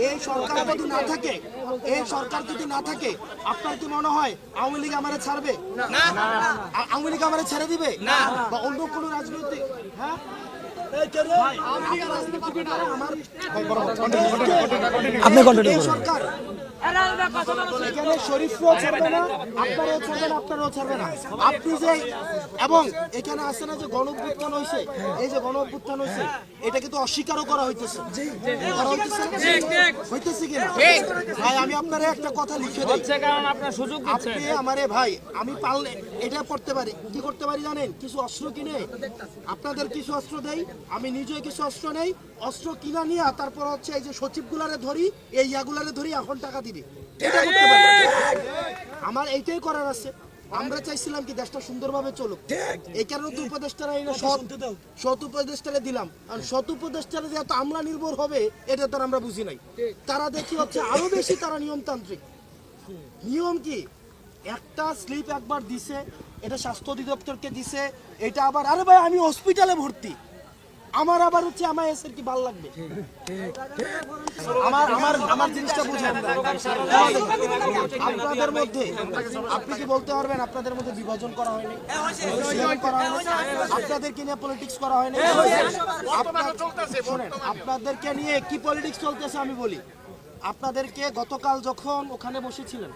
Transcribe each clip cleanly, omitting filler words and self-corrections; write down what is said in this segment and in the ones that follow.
এই সরকার যদি না থাকে, এই সরকার যদি না থাকে, আপনার কি মনে হয় আওয়ামী লীগ আমারে ছাড়বে? না। আওয়ামী লীগ আমারে ছেড়ে দিবে? না। বা অন্য কোনো রাজনৈতিক, হ্যাঁ, আপনি কন্টিনিউ করুন। সরকার এখানে শরীফরাও ছাড়বে না, আপনারাও ছাড়বে না, আপনারাও ছাড়বে না। আপনি যে এবং এখানে আসছে না যে গণঅভ্যুত্থান হয়েছে, এই যে গণঅভ্যুত্থান হয়েছে, এটা কিন্তু অস্বীকারও করা হইতেছে, হইতেছে কিনা? ভাই আমি আপনারা একটা কথা লিখে দিই, কারণ আপনার সুযোগ দিচ্ছে। আপনি আমারে ভাই, আমি পারলে এটা করতে পারি, কি করতে পারি জানেন? কিছু অস্ত্র কিনে আপনাদের কিছু অস্ত্র দেই, আমি নিজে কিছু অস্ত্র নেই, অস্ত্র কিনা নিয়ে তারপর হচ্ছে এই যে সচিবগুলারে ধরি, এই ইয়াগুলারে ধরি, এখন টাকা দিবি, এটা করতে পারি। আমার এইটাই করার আছে। আমরা চাইছিলাম কি দেশটা সুন্দরভাবে চলুক, এই কারণে তো উপদেষ্টারা সৎ উপদেষ্টারে দিলাম। আর সৎ উপদেষ্টারা যে এত আমলা নির্ভর হবে এটা তো আমরা বুঝি নাই। তারা দেখি হচ্ছে আরো বেশি তারা নিয়মতান্ত্রিক। নিয়ম কি? একটা স্লিপ একবার দিছে, এটা স্বাস্থ্য অধিদপ্তরকে দিছে, এটা আবার আরে ভাই আমি হসপিটালে ভর্তি, আমার আবার হচ্ছে আমার এসের কি ভালো লাগবে? আমার আমার আমার জিনিসটা বুঝেন। আপনাদের মধ্যে আপনি কি বলতে পারবেন আপনাদের মধ্যে বিভাজন করা হয়নি, করা হয়নি, আপনাদেরকে নিয়ে পলিটিক্স করা হয়নি? শুনেন, আপনাদেরকে নিয়ে কি পলিটিক্স চলতেছে আমি বলি। আপনাদেরকে গতকাল যখন ওখানে বসেছিলেন,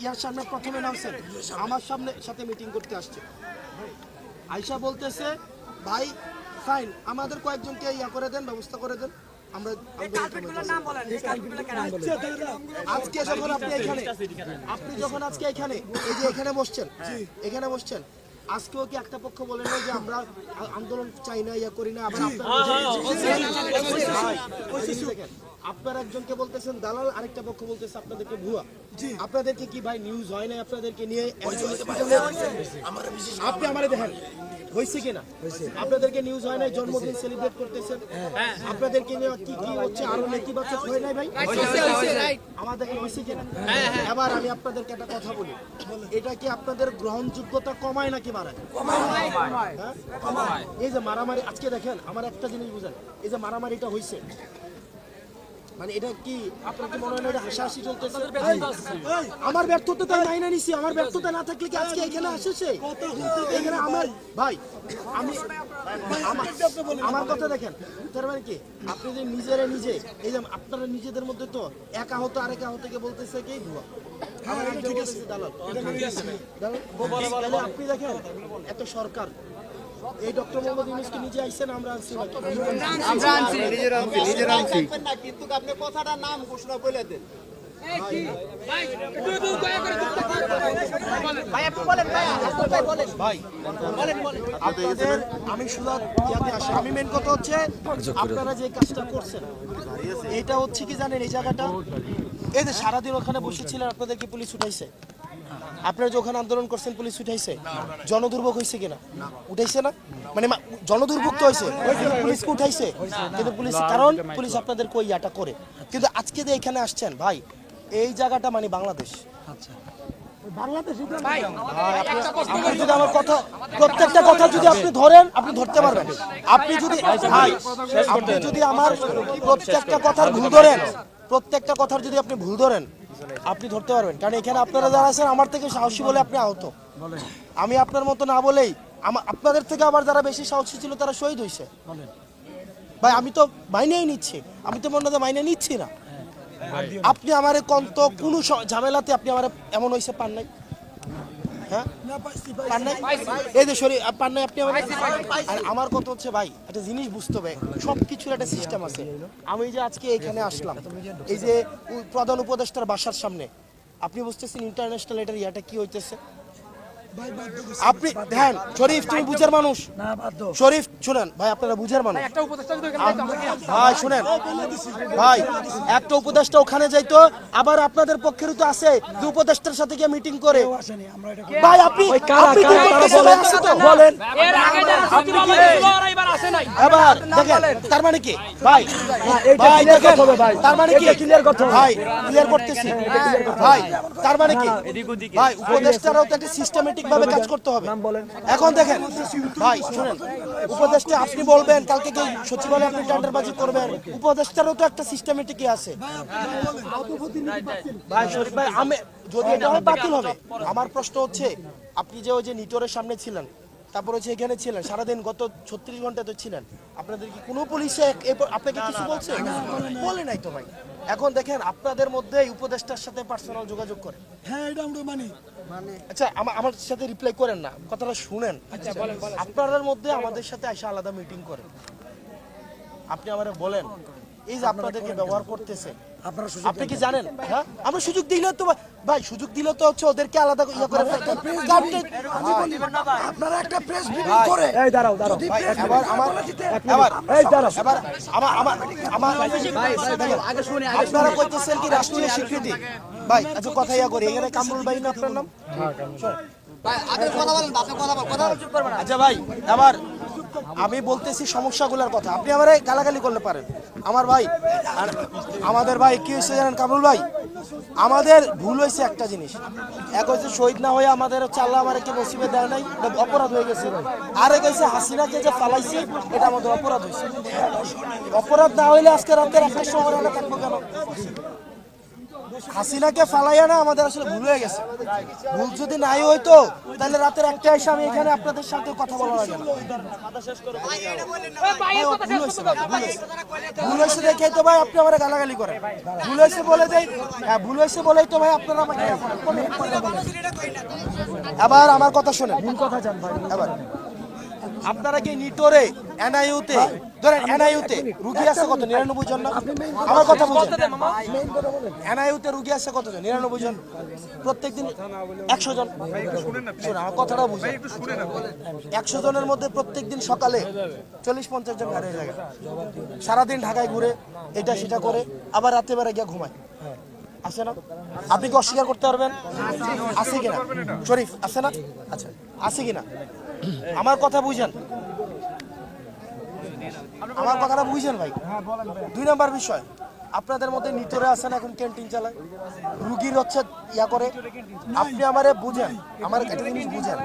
ইয়ার সামনে প্রথমে নামছেন, আমার সাথে মিটিং করতে আসছে, আয়শা বলতেছে ভাই ফাইন আমাদের কয়েকজনকে ইয়া করে দেন, ব্যবস্থা করে দেন, আমরা আজকে যখন আপনি যখন আজকে এখানে এই যে এখানে বসছেন, এখানে বসছেন, আজকেও কি একটা পক্ষ বলে না যে আমরা আন্দোলন চাই না, ইয়া করি না? আবার আপনার একজনকে বলতেছেন দালাল, আরেকটা পক্ষ বলতেছে আপনাদেরকে ভুয়া। আপনাদেরকে কি ভাই নিউজ হয় না আপনাদেরকে নিয়ে? আপনি আমারে দেখেন হয়েছে কিনা? আপনাদেরকে নিউজ হয় নাই, জন্মদিন সেলিব্রেট করতেছেন, আপনাদেরকে নিয়ে কি কি হচ্ছে আরো নেতিবাচক হয় নাই ভাই? আমাদের হয়েছে কিনা? এবার আমি আপনাদেরকে একটা কথা বলি, এটা কি আপনাদের গ্রহণযোগ্যতা কমায় নাকি বাড়ায়? এই যে মারামারি আজকে দেখেন, আমার একটা জিনিস বুঝেন, এই যে মারামারিটা হয়েছে, মানে এটা কি আপনার কি মনে হয় না এটা হাসাহাসি চলতেছে? আমার ব্যর্থতা তাই মাইনা নিছি, আমার ব্যর্থতা না থাকলে কি আজকে এখানে আসেছে? এখানে আমার ভাই, আমি আমার কথা দেখেন, তার মানে কি আপনি যে নিজেরা নিজে এই যে আপনারা নিজেদের মধ্যে তো এক আহত আরেক আহতকে বলতেছে কি ভুয়া, আমার এটা বলতেছে দালাল। আপনি দেখেন এত সরকার, এই ডক্টর মোহাম্মদ ইউনূসকে নিজে আইছেন, আমরা আনছি নিজেরা আনছি, কিন্তু আপনি কথাটা নাম ঘোষণা বলে দেন। আমি শুধু আমি মেন কথা হচ্ছে আপনারা যে কাজটা করছেন এটা হচ্ছে কি জানেন, এই জায়গাটা এই যে সারাদিন ওখানে বসেছিলেন, আপনাদেরকে পুলিশ উঠাইছে? আপনারা যে ওখানে আন্দোলন করছেন পুলিশ উঠাইছে? জনদুর্ভোগ হয়েছে কিনা? উঠাইছে না? মানে জনদুর্ভোগ তো হয়েছে, পুলিশকে উঠাইছে, কিন্তু পুলিশ কারণ পুলিশ আপনাদের কই ইয়াটা করে। কিন্তু আজকে যে এখানে আসছেন ভাই, এই জায়গাটা মানে বাংলাদেশ, আপনি যদি আমার কথা প্রত্যেকটা কথা যদি আপনি ধরেন, আপনি ধরতে পারবেন। আপনি যদি ভাই আপনি যদি আমার প্রত্যেকটা কথার ভুল ধরেন, প্রত্যেকটা কথার যদি আপনি ভুল ধরেন আপনি ধরতে পারবেন। কারণ এখানে আপনারা যারা আছেন আমার থেকে সাহসী বলে আপনি আহত, আমি আপনার মতো না বলেই আপনাদের থেকে আবার যারা বেশি সাহসী ছিল তারা শহীদ হয়েছে। ভাই আমি তো মাইনেই নিচ্ছি, আমি তো মনে হয় মাইনে নিচ্ছি না। আপনি আমারে কন্ত কোনো ঝামেলাতে আপনি আমার এমন হয়েছে পান নাই? হ্যাঁ পান নাই? এই যে শরীর পান নাই আপনি আমার। আর আমার কথা হচ্ছে ভাই একটা জিনিস বুঝতে হবে, সব কিছুর একটা সিস্টেম আছে। আমি যে আজকে এখানে আসলাম, এই যে প্রধান উপদেষ্টার বাসার সামনে, আপনি বুঝতেছেন ইন্টারন্যাশনাল এটার ইয়াটা কি হইতেছে? আপনি দেখেন শরীফ, তুমি বুঝার মানুষ, শরীফ শুনেন ভাই, আপনারা বুঝার মানুষ ভাই, শুনেন ভাই, একটা উপদেষ্টা ওখানে যাইতো, আবার আপনাদের পক্ষেরও তো আছে যে উপদেষ্টার সাথে গিয়ে মিটিং করে। ভাই আপনি বলেন এবার দেখেন, তার মানে কি ভাই, ভাই দেখেন তার মানে কি ভাই ক্লিয়ার করতেছি ভাই, তার মানে কি ভাই উপদেষ্টারাও তো একটা সিস্টেমেটিক সঠিকভাবে কাজ করতে হবে। এখন দেখেন ভাই শুনেন, উপদেষ্টা আপনি বলবেন, কালকে কেউ সচিবালয়ে আপনি টেন্ডারবাজি করবেন, উপদেষ্টারও তো একটা সিস্টেমেটিকই আছে। ভাই শরীফ ভাই, আমি যদি এটা হয় বাতিল হবে। আমার প্রশ্ন হচ্ছে, আপনি যে ওই যে নিটোরের সামনে ছিলেন, তারপর হচ্ছে এখানে ছিলেন সারাদিন, গত 36 ঘন্টা তো ছিলেন, আপনাদের কি কোনো পুলিশে আপনাকে কিছু বলছে? বলে নাই তো ভাই। এখন দেখেন আপনাদের মধ্যে উপদেষ্টার সাথে পার্সোনাল যোগাযোগ করে। হ্যাঁ, এটা আমরা মানি। আচ্ছা আমার সাথে রিপ্লাই করেন না, কথাটা শুনেন। আপনাদের মধ্যে আমাদের সাথে এসে আলাদা মিটিং করেন। আপনি আমারে বলেন, এই যে আপনাদেরকে ব্যবহার করতেছে, আপনারা আপনি কি জানেন? হ্যাঁ, আমরা সুযোগ দিলে তো ভাই, সুযোগ দিলে তো হচ্ছে ওদেরকে আলাদা ইয়ে করে ফেলতে। আপনারা একটা প্রেস ব্রিফিং করে এই দাঁড়াও যদি ভাই press এবার briefing আমার বলে দিতে- এই দাঁড়াও এবার আপনারা কইতেছেন কি রাষ্ট্রীয় স্বীকৃতি? ভাই আচ্ছা কথা ইয়া করি, এখানে কামরুল ভাই না আপনার নাম? আচ্ছা ভাই, এবার আমি বলতেছি সমস্যাগুলোর কথা, আপনি আমারে গালাগালি করলে পারেন। আমার ভাই আর আমাদের ভাই কি হয়েছে জানেন কামরুল ভাই, আমাদের ভুল হয়েছে একটা জিনিস, এক হচ্ছে শহীদ না হয়ে আমাদের হচ্ছে আল্লাহ আমারে কি নসিবে দেয় নাই, এটা অপরাধ হয়ে গেছে। আর এক হচ্ছে হাসিনাকে যে ফালাইছে, এটা আমাদের অপরাধ হয়েছে। অপরাধ না হইলে আজকে রাতের একটা সময় আমরা থাকবো কেন? হাসিনাকে ফালাইয়া না আমাদের আসলে ভুল হয়ে গেছে। ভুল যদি নাই হইতো তাহলে রাতের একটা এসে আমি এখানে আপনাদের সাথে কথা বলা লাগে না। ভুল হয়েছে দেখে তো ভাই আপনি আমার গালাগালি করেন, ভুল হয়েছে বলে দেয়। হ্যাঁ, ভুল হয়েছে বলেই তো ভাই আপনারা আমাকে আবার আমার কথা শোনেন। কোন কথা জান ভাই? এবার আপনারা কি নিটোরে এনআইইউতে ধরেন, এনআইইউতে রুগী আছে কত? 99 জন না? আমার কথা বুঝেন, এনআইইউতে রুগী আছে কতজন? 99 জন। প্রত্যেকদিন 100 জন। শুনুন আমার কথাটা বুঝেন, 100 জনের মধ্যে প্রত্যেকদিন সকালে 40-50 জন হারিয়ে যায়। সারাদিন ঢাকায় ঘুরে এটা সেটা করে, আবার রাতে বেলা গিয়ে ঘুমায়। আছে না? আপনি কি অস্বীকার করতে পারবেন? আছে কিনা শরীফ? আছে না? আচ্ছা, আছে কিনা? আমার কথা বুঝেন, আমার কথাটা বুঝেন ভাই। 2 নম্বর বিষয়, আপনাদের মধ্যে নিতরে আছেন এখন ক্যান্টিন চালায়, রুগীর হচ্ছে ইয়া করে। আপনি আমারে বুঝেন, আমার একটা জিনিস বুঝেন,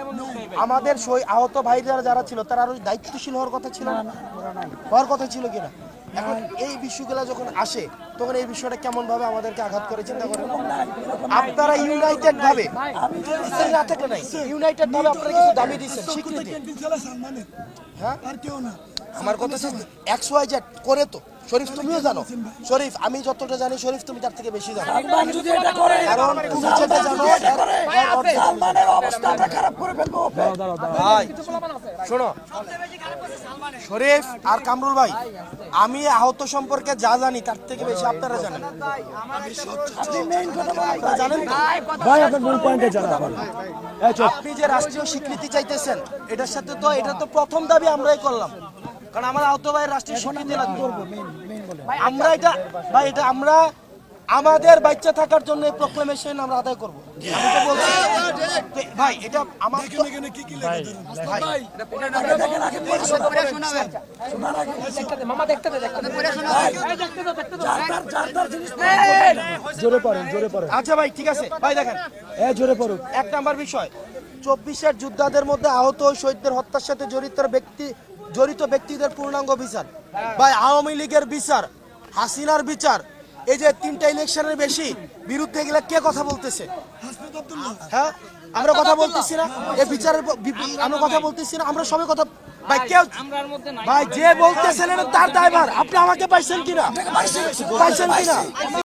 আমাদের আহত ভাইরা যারা ছিল তারা আরো দায়িত্বশীল হওয়ার কথা ছিল না? হওয়ার কথা ছিল কিনা? এখন এই বিষয়গুলো যখন আসে তখন এই বিষয়টা কেমন ভাবে আমাদেরকে আঘাত করে চিন্তা করেন। আপনারা ইউনাইটেড ভাবে না থাকলে নাই, ইউনাইটেড ভাবে আপনারা কিছু দাবি দিচ্ছেন স্বীকৃতি। হ্যাঁ, আর কেউ না। আমার কথা হচ্ছে XYZ করে তো শরীফ, তুমিও জানো। শরীফ আমি যতটা জানি, শরীফ তুমি তার থেকে বেশি জানো, সালমান যদি এটা করে, কারণ তুমি যেটা জানো সালমানের অবস্থাটা খারাপ করে ফেলবো। ভাই শোনো, শরীফ আর কামরুল ভাই, আমি আহত সম্পর্কে যা জানি তার থেকে বেশি আপনারা জানেন। আপনি মেইন কথা বলেন। আপনারা জানেন তো? ভাই আপনার মূল পয়েন্টে জানা এখন। এই চুপ। আপনি যে রাষ্ট্রীয় স্বীকৃতি চাইতেছেন, এটার সাথে তো এটা তো প্রথম দাবি আমরাই করলাম, কারণ আমার আহত ভাই রাষ্ট্রীয় স্বীকৃতি লাগবে। আমরা এটা ভাই, এটা আমরা আমাদের বাচ্চা থাকার জন্য এই প্রক্লেমেশন আমরা আদায় করব। আমি তো বলছি ভাই, এটা আমার তো এখানে কি কি লেখা আছে? ভাই জোরে পড়েন, জোরে পড়েন। আচ্ছা ভাই ঠিক আছে ভাই, দেখেন এই জোরে পড়ুন। 1 নাম্বার বিষয়, 24-এর যোদ্ধাদের মধ্যে আহত ও শহীদদের হত্যার সাথে জড়িত ব্যক্তিদের পূর্ণাঙ্গ বিচার। ভাই আওয়ামী লীগের বিচার, হাসিনার বিচার, এই যে 3টা ইলেকশনের বেশি বিরুদ্ধে এগুলা কে কথা বলতেছে? হ্যাঁ, আমরা কথা বলতেছি না এই বিচারের আমরা কথা বলতেছি না, আমরা সবাই কথা। ভাই কেউ ভাই যে বলতেছেন এটা তার দায়ভার। আপনি আমাকে পাইছেন কিনা? পাইছেন কিনা?